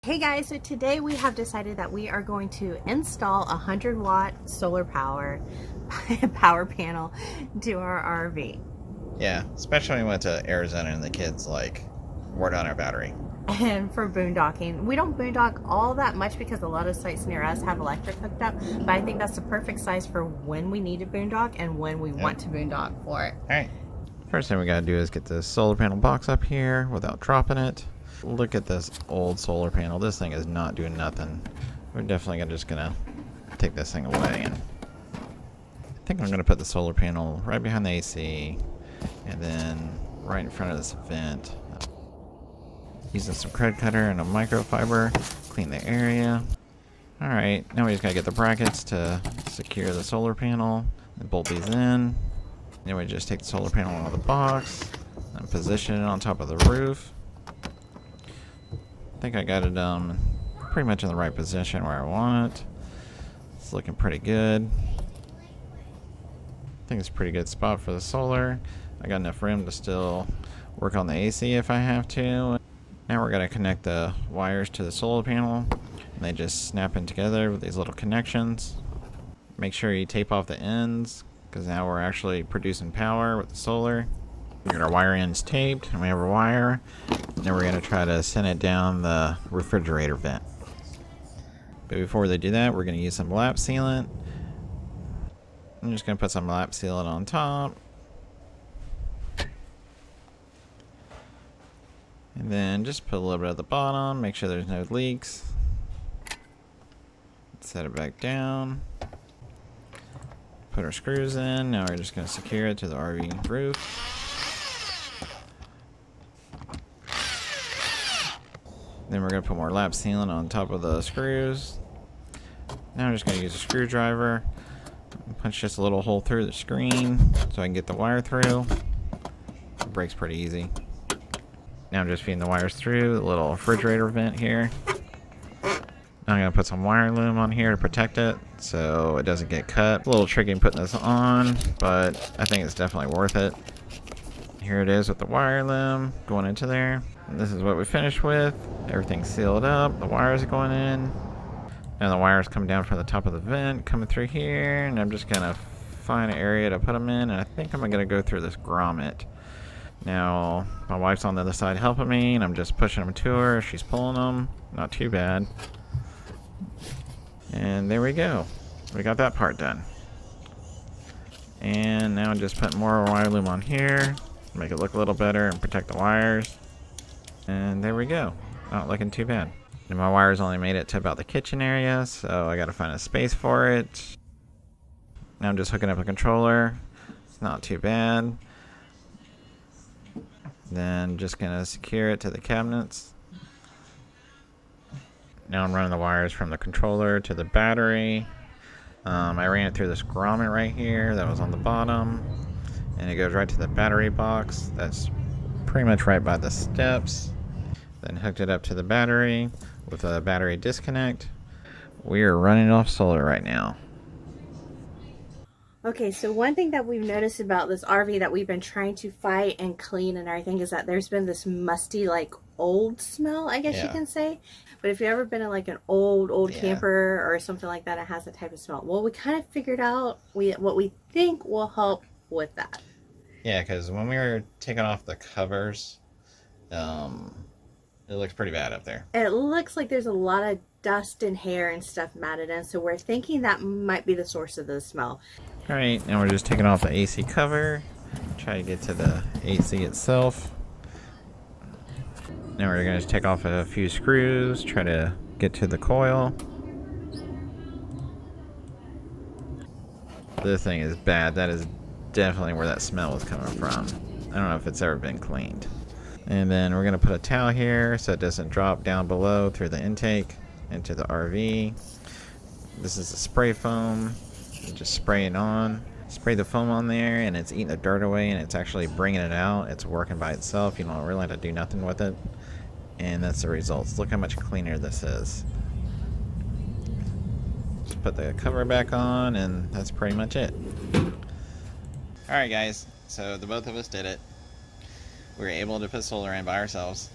Hey guys, so today we have decided that we are going to install a 100-watt solar power panel to our RV. Yeah, especially when we went to Arizona and the kids like wore down our battery. And for boondocking, we don't boondock all that much because a lot of sites near us have electric hooked up, but I think that's the perfect size for when we need to boondock and when we want to boondock for it. Alright, first thing we gotta do is get this solar panel box up here without dropping it. Look at this old solar panel. This thing is not doing nothing. We're definitely just gonna take this thing away, and I think I'm gonna put the solar panel right behind the AC and then right in front of this vent. Using some cred cutter and a microfiber, clean the area. Alright, now we just gotta get the brackets to secure the solar panel and bolt these in. Then we just take the solar panel out of the box and position it on top of the roof. I think I got it pretty much in the right position where I want it. It's looking pretty good. I think it's a pretty good spot for the solar. I got enough room to still work on the AC if I have to. Now we're going to connect the wires to the solar panel, and they just snap in together with these little connections. Make sure you tape off the ends, because now we're actually producing power with the solar. We got our wire ends taped, and we have our wire. Now we're going to try to send it down the refrigerator vent. But before they do that, we're going to use some lap sealant. I'm just going to put some lap sealant on top. And then just put a little bit at the bottom, make sure there's no leaks. Set it back down. Put our screws in. Now we're just going to secure it to the RV roof. Then we're going to put more lap sealant on top of the screws. Now I'm just going to use a screwdriver. Punch just a little hole through the screen so I can get the wire through. It breaks pretty easy. Now I'm just feeding the wires through the little refrigerator vent here. Now I'm going to put some wire loom on here to protect it so it doesn't get cut. It's a little tricky putting this on, but I think it's definitely worth it. Here it is with the wire loom going into there. And this is what we finished with. Everything's sealed up. The wires are going in. And the wires come down from the top of the vent, coming through here. And I'm just going to find an area to put them in. And I think I'm going to go through this grommet. Now, my wife's on the other side helping me, and I'm just pushing them to her. She's pulling them. Not too bad. And there we go. We got that part done. And now I'm just putting more wire loom on here. Make it look a little better and protect the wires. And there we go. Not looking too bad. And my wires only made it to about the kitchen area, so I gotta find a space for it. Now I'm just hooking up a controller. It's not too bad. Then just gonna secure it to the cabinets. Now I'm running the wires from the controller to the battery. I ran it through this grommet right here that was on the bottom, and it goes right to the battery box that's pretty much right by the steps. Then hooked it up to the battery with a battery disconnect. We are running off solar right now. Okay, so one thing that we've noticed about this RV that we've been trying to fight and clean and everything is that there's been this musty, like, old smell, I guess you can say. But if you've ever been in, like, an old camper or something like that, it has a type of smell. Well, we kind of figured out what we think will help with that. Yeah, because when we were taking off the covers, it looks pretty bad up there. It looks like there's a lot of dust and hair and stuff matted in, so we're thinking that might be the source of the smell. Alright, now we're just taking off the AC cover. Try to get to the AC itself. Now we're going to take off a few screws, try to get to the coil. This thing is bad. That is definitely where that smell was coming from. I don't know if it's ever been cleaned. And then we're going to put a towel here so it doesn't drop down below through the intake into the RV. This is a spray foam. You just spray it on. Spray the foam on there and it's eating the dirt away and it's actually bringing it out. It's working by itself. You don't really have to do nothing with it. And that's the results. Look how much cleaner this is. Just put the cover back on and that's pretty much it. Alright guys, so the both of us did it. We were able to put solar in by ourselves.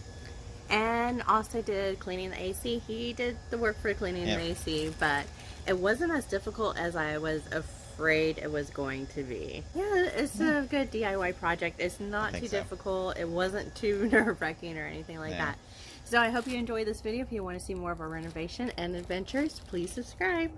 and also did cleaning the AC. He did the work for cleaning the AC, but it wasn't as difficult as I was afraid it was going to be. Yeah, it's a good DIY project. It's not too difficult. It wasn't too nerve-wracking or anything like that. So I hope you enjoyed this video. If you want to see more of our renovation and adventures, please subscribe.